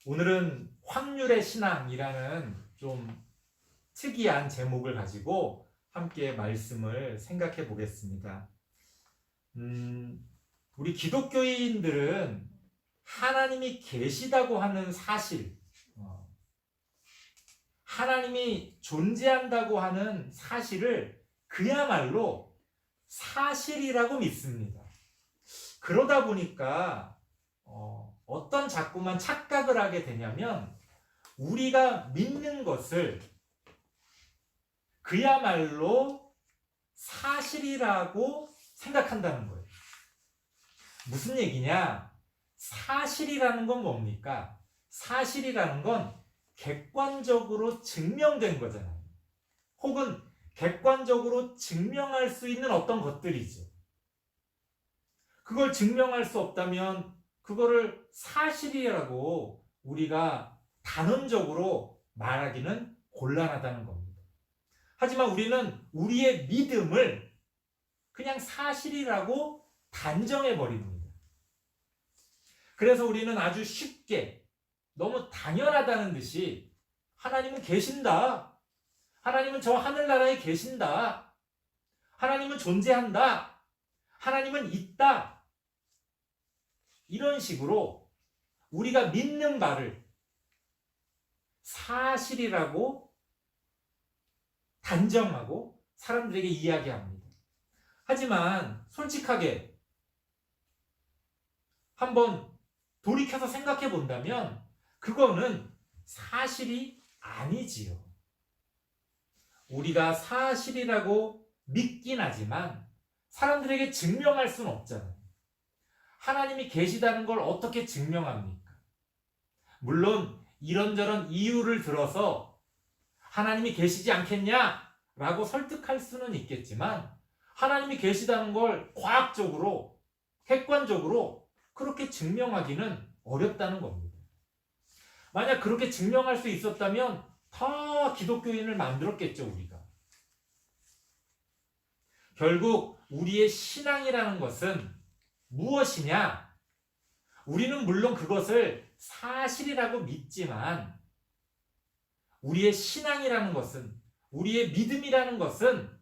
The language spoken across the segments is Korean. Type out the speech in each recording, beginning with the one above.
오늘은 확률의 신앙이라는 좀 특이한 제목을 가지고 함께 말씀을 생각해 보겠습니다. 우리 기독교인들은 하나님이 계시다고 하는 사실, 하나님이 존재한다고 하는 사실을 그야말로 사실이라고 믿습니다. 그러다 보니까 어떤 자꾸만 착각을 하게 되냐면 우리가 믿는 것을 그야말로 사실이라고 생각한다는 거예요. 무슨 얘기냐? 사실이라는 건 뭡니까? 사실이라는 건 객관적으로 증명된 거잖아요. 혹은 객관적으로 증명할 수 있는 어떤 것들이죠. 그걸 증명할 수 없다면 그거를 사실이라고 우리가 단언적으로 말하기는 곤란하다는 겁니다. 하지만 우리는 우리의 믿음을 그냥 사실이라고 단정해버립니다. 그래서 우리는 아주 쉽게 너무 당연하다는 듯이 하나님은 계신다. 하나님은 저 하늘나라에 계신다. 하나님은 존재한다. 하나님은 있다. 이런 식으로 우리가 믿는 바를 사실이라고 단정하고 사람들에게 이야기합니다. 하지만 솔직하게 한번 돌이켜서 생각해 본다면 그거는 사실이 아니지요. 우리가 사실이라고 믿긴 하지만 사람들에게 증명할 수는 없잖아요. 하나님이 계시다는 걸 어떻게 증명합니까? 물론 이런저런 이유를 들어서 하나님이 계시지 않겠냐? 라고 설득할 수는 있겠지만 하나님이 계시다는 걸 과학적으로, 객관적으로 그렇게 증명하기는 어렵다는 겁니다. 만약 그렇게 증명할 수 있었다면 다 기독교인을 만들었겠죠, 우리가. 결국 우리의 신앙이라는 것은 무엇이냐? 우리는 물론 그것을 사실이라고 믿지만 우리의 신앙이라는 것은, 우리의 믿음이라는 것은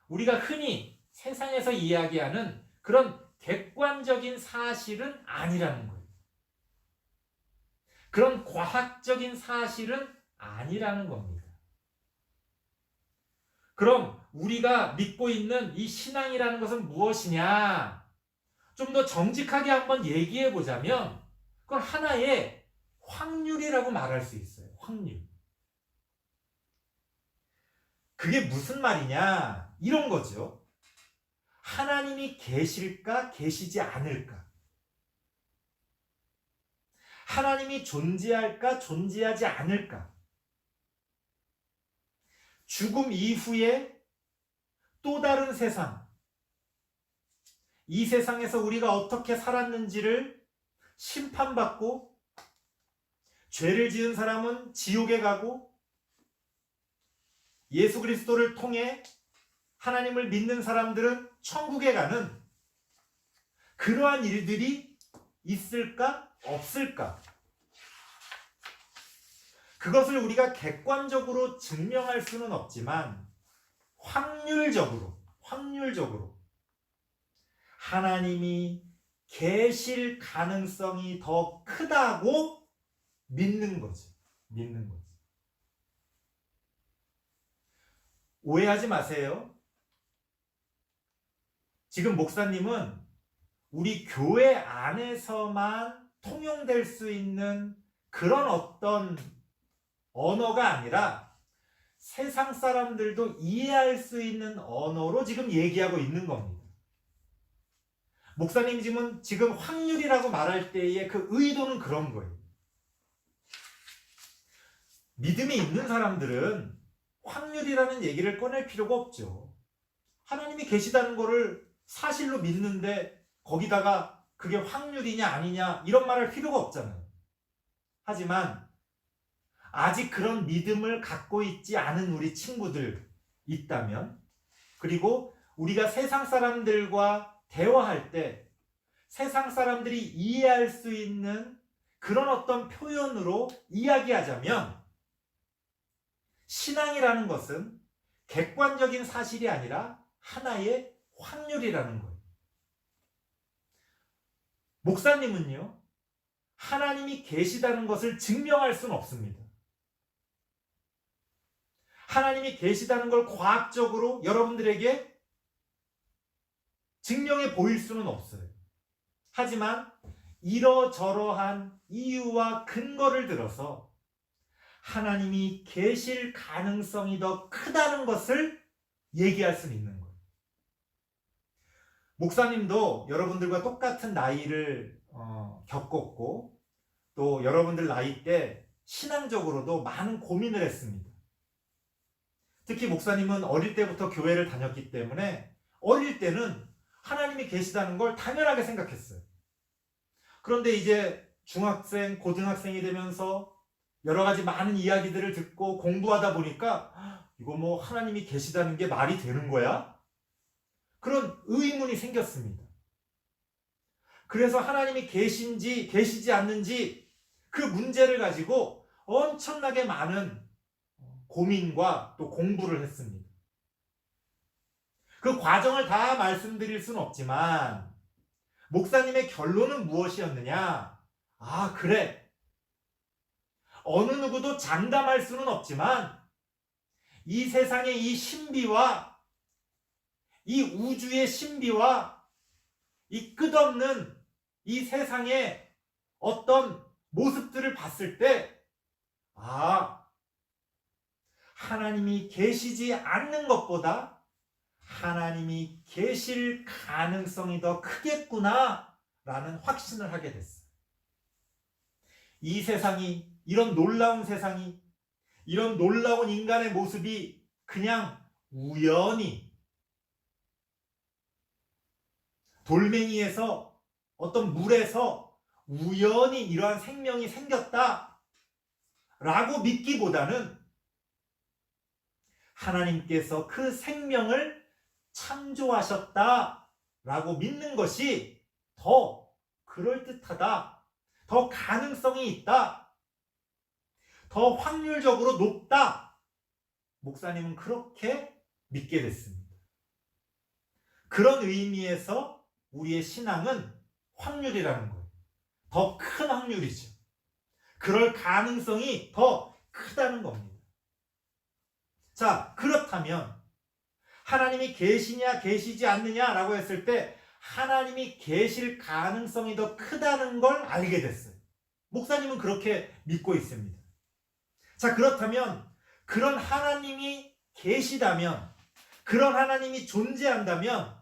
우리가 흔히 세상에서 이야기하는 그런 객관적인 사실은 아니라는 거예요. 그런 과학적인 사실은 아니라는 겁니다. 그럼 우리가 믿고 있는 이 신앙이라는 것은 무엇이냐? 좀 더 정직하게 한번 얘기해 보자면 그건 하나의 확률이라고 말할 수 있어요. 확률. 그게 무슨 말이냐? 이런 거죠. 하나님이 계실까, 계시지 않을까? 하나님이 존재할까, 존재하지 않을까? 죽음 이후에 또 다른 세상, 이 세상에서 우리가 어떻게 살았는지를 심판받고 죄를 지은 사람은 지옥에 가고 예수 그리스도를 통해 하나님을 믿는 사람들은 천국에 가는 그러한 일들이 있을까? 없을까? 그것을 우리가 객관적으로 증명할 수는 없지만 확률적으로 하나님이 계실 가능성이 더 크다고 믿는 거지. 오해하지 마세요. 지금 목사님은 우리 교회 안에서만 통용될 수 있는 그런 어떤 언어가 아니라 세상 사람들도 이해할 수 있는 언어로 지금 얘기하고 있는 겁니다. 목사님 지금 확률이라고 말할 때의 그 의도는 그런 거예요. 믿음이 있는 사람들은 확률이라는 얘기를 꺼낼 필요가 없죠. 하나님이 계시다는 거를 사실로 믿는데 거기다가 그게 확률이냐 아니냐 이런 말 할 필요가 없잖아요. 하지만 아직 그런 믿음을 갖고 있지 않은 우리 친구들 있다면, 그리고 우리가 세상 사람들과 대화할 때 세상 사람들이 이해할 수 있는 그런 어떤 표현으로 이야기하자면 신앙이라는 것은 객관적인 사실이 아니라 하나의 확률이라는 거예요. 목사님은요, 하나님이 계시다는 것을 증명할 수는 없습니다. 하나님이 계시다는 걸 과학적으로 여러분들에게 증명해 보일 수는 없어요. 하지만 이러저러한 이유와 근거를 들어서 하나님이 계실 가능성이 더 크다는 것을 얘기할 수는 있는 거예요. 목사님도 여러분들과 똑같은 나이를 겪었고 또 여러분들 나이 때 신앙적으로도 많은 고민을 했습니다. 특히 목사님은 어릴 때부터 교회를 다녔기 때문에 어릴 때는 하나님이 계시다는 걸 당연하게 생각했어요. 그런데 이제 중학생, 고등학생이 되면서 여러 가지 많은 이야기들을 듣고 공부하다 보니까 이거 뭐 하나님이 계시다는 게 말이 되는 거야? 그런 의문이 생겼습니다. 그래서 하나님이 계신지 계시지 않는지 그 문제를 가지고 엄청나게 많은 고민과 또 공부를 했습니다. 그 과정을 다 말씀드릴 수는 없지만 목사님의 결론은 무엇이었느냐? 아, 그래. 어느 누구도 장담할 수는 없지만 이 세상의 이 신비와 이 우주의 신비와 이 끝없는 이 세상의 어떤 모습들을 봤을 때 하나님이 계시지 않는 것보다 하나님이 계실 가능성이 더 크겠구나 라는 확신을 하게 됐어요. 이 세상이, 이런 놀라운 세상이, 이런 놀라운 인간의 모습이 그냥 우연히 돌멩이에서 어떤 물에서 우연히 이러한 생명이 생겼다 라고 믿기보다는 하나님께서 그 생명을 창조하셨다 라고 믿는 것이 더 그럴듯하다, 더 가능성이 있다, 더 확률적으로 높다. 목사님은 그렇게 믿게 됐습니다. 그런 의미에서 우리의 신앙은 확률이라는 거예요. 더 큰 확률이죠. 그럴 가능성이 더 크다는 겁니다. 자, 그렇다면 하나님이 계시냐 계시지 않느냐라고 했을 때 하나님이 계실 가능성이 더 크다는 걸 알게 됐어요. 목사님은 그렇게 믿고 있습니다. 자, 그렇다면 그런 하나님이 계시다면, 그런 하나님이 존재한다면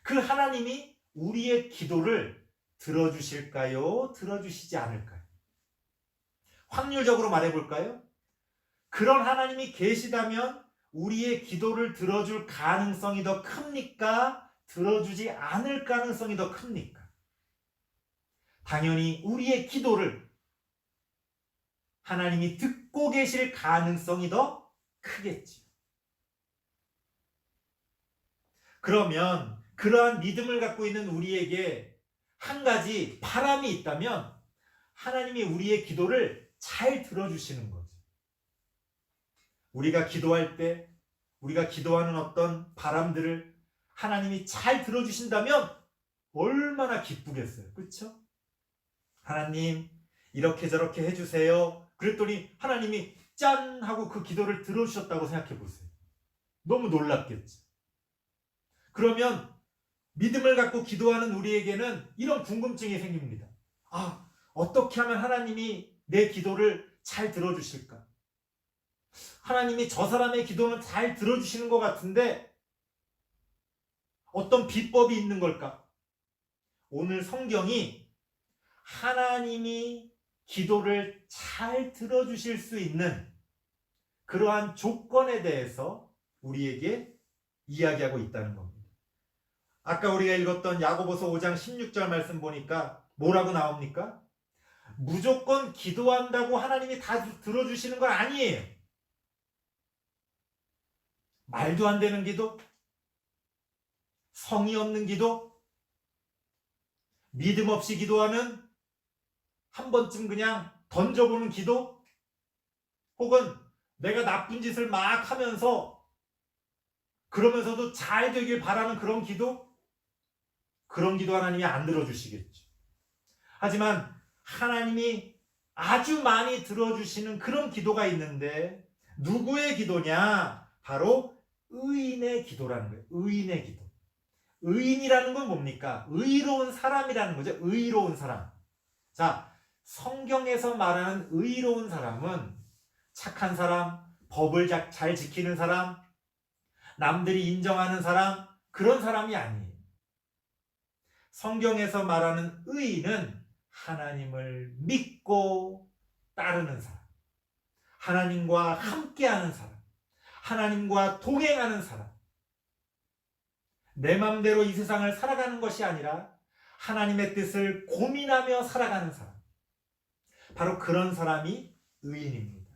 그 하나님이 우리의 기도를 들어주실까요? 들어주시지 않을까요? 확률적으로 말해볼까요? 그런 하나님이 계시다면 우리의 기도를 들어줄 가능성이 더 큽니까? 들어주지 않을 가능성이 더 큽니까? 당연히 우리의 기도를 하나님이 듣고 계실 가능성이 더 크겠지요. 그러면 그러한 믿음을 갖고 있는 우리에게 한 가지 바람이 있다면 하나님이 우리의 기도를 잘 들어주시는 거죠. 우리가 기도할 때 우리가 기도하는 어떤 바람들을 하나님이 잘 들어주신다면 얼마나 기쁘겠어요. 그렇죠? 하나님 이렇게 저렇게 해주세요. 그랬더니 하나님이 짠 하고 그 기도를 들어주셨다고 생각해 보세요. 너무 놀랍겠죠. 그러면 믿음을 갖고 기도하는 우리에게는 이런 궁금증이 생깁니다. 어떻게 하면 하나님이 내 기도를 잘 들어주실까? 하나님이 저 사람의 기도는 잘 들어주시는 것 같은데 어떤 비법이 있는 걸까? 오늘 성경이 하나님이 기도를 잘 들어주실 수 있는 그러한 조건에 대해서 우리에게 이야기하고 있다는 겁니다. 아까 우리가 읽었던 야고보서 5장 16절 말씀 보니까 뭐라고 나옵니까? 무조건 기도한다고 하나님이 다 들어주시는 건 아니에요. 말도 안 되는 기도, 성의 없는 기도, 믿음 없이 기도하는 한 번쯤 그냥 던져보는 기도? 혹은 내가 나쁜 짓을 막 하면서 그러면서도 잘 되길 바라는 그런 기도? 그런 기도 하나님이 안 들어주시겠죠. 하지만 하나님이 아주 많이 들어주시는 그런 기도가 있는데 누구의 기도냐? 바로 의인의 기도라는 거예요. 의인의 기도. 의인이라는 건 뭡니까? 의로운 사람이라는 거죠. 의로운 사람. 자, 성경에서 말하는 의로운 사람은 착한 사람, 법을 잘 지키는 사람, 남들이 인정하는 사람, 그런 사람이 아니에요. 성경에서 말하는 의인은 하나님을 믿고 따르는 사람, 하나님과 함께하는 사람, 하나님과 동행하는 사람, 내 맘대로 이 세상을 살아가는 것이 아니라 하나님의 뜻을 고민하며 살아가는 사람, 바로 그런 사람이 의인입니다.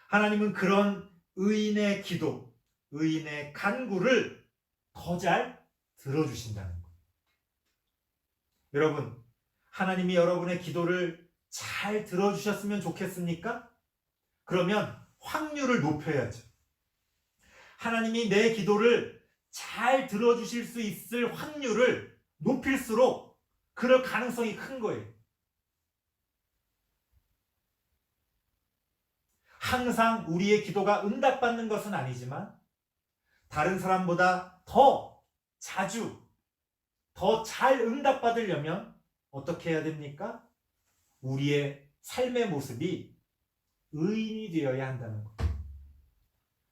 하나님은 그런 의인의 기도, 의인의 간구를 더 잘 들어주신다는 거예요. 여러분, 하나님이 여러분의 기도를 잘 들어주셨으면 좋겠습니까? 그러면 확률을 높여야죠. 하나님이 내 기도를 잘 들어주실 수 있을 확률을 높일수록 그럴 가능성이 큰 거예요. 항상 우리의 기도가 응답받는 것은 아니지만 다른 사람보다 더 자주, 더 잘 응답받으려면 어떻게 해야 됩니까? 우리의 삶의 모습이 의인이 되어야 한다는 것.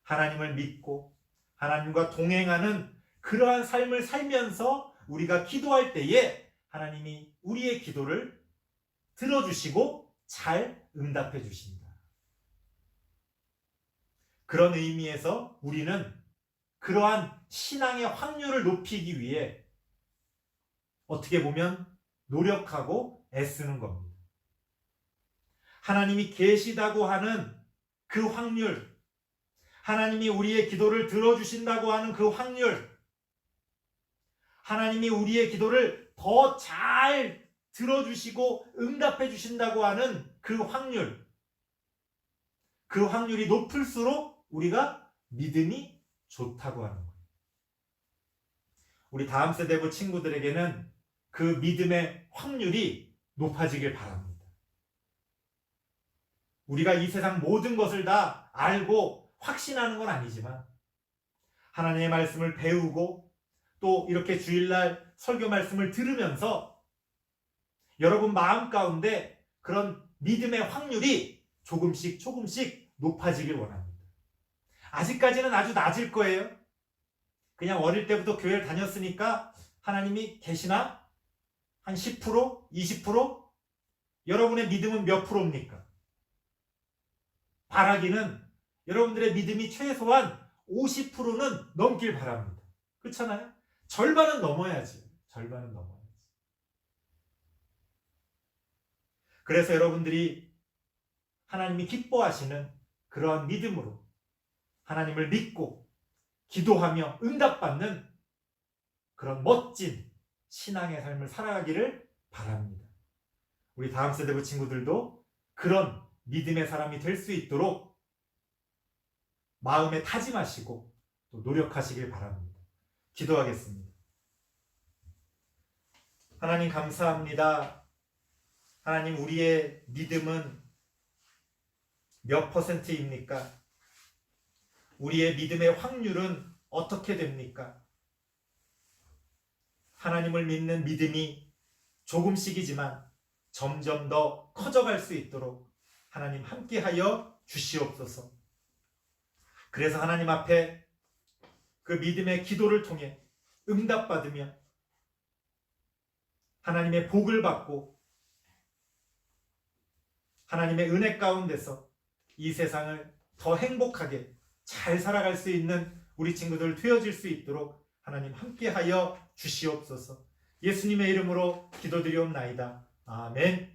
하나님을 믿고 하나님과 동행하는 그러한 삶을 살면서 우리가 기도할 때에 하나님이 우리의 기도를 들어주시고 잘 응답해 주신다. 그런 의미에서 우리는 그러한 신앙의 확률을 높이기 위해 어떻게 보면 노력하고 애쓰는 겁니다. 하나님이 계시다고 하는 그 확률, 하나님이 우리의 기도를 들어주신다고 하는 그 확률, 하나님이 우리의 기도를 더 잘 들어주시고 응답해 주신다고 하는 그 확률, 그 확률이 높을수록 우리가 믿음이 좋다고 하는 거예요. 우리 다음 세대부 친구들에게는 그 믿음의 확률이 높아지길 바랍니다. 우리가 이 세상 모든 것을 다 알고 확신하는 건 아니지만 하나님의 말씀을 배우고 또 이렇게 주일날 설교 말씀을 들으면서 여러분 마음 가운데 그런 믿음의 확률이 조금씩 높아지길 원합니다. 아직까지는 아주 낮을 거예요. 그냥 어릴 때부터 교회를 다녔으니까 하나님이 계시나? 한 10%? 20%? 여러분의 믿음은 몇 프로입니까? 바라기는 여러분들의 믿음이 최소한 50%는 넘길 바랍니다. 그렇잖아요? 절반은 넘어야지. 절반은 넘어야지. 그래서 여러분들이 하나님이 기뻐하시는 그러한 믿음으로 하나님을 믿고 기도하며 응답받는 그런 멋진 신앙의 삶을 살아가기를 바랍니다. 우리 다음 세대부 친구들도 그런 믿음의 사람이 될 수 있도록 마음에 다짐하시고 또 노력하시길 바랍니다. 기도하겠습니다. 하나님 감사합니다. 하나님 우리의 믿음은 몇 %입니까? 우리의 믿음의 확률은 어떻게 됩니까? 하나님을 믿는 믿음이 조금씩이지만 점점 더 커져갈 수 있도록 하나님 함께하여 주시옵소서. 그래서 하나님 앞에 그 믿음의 기도를 통해 응답받으며 하나님의 복을 받고 하나님의 은혜 가운데서 이 세상을 더 행복하게 잘 살아갈 수 있는 우리 친구들 되어질 수 있도록 하나님 함께하여 주시옵소서. 예수님의 이름으로 기도드리옵나이다. 아멘.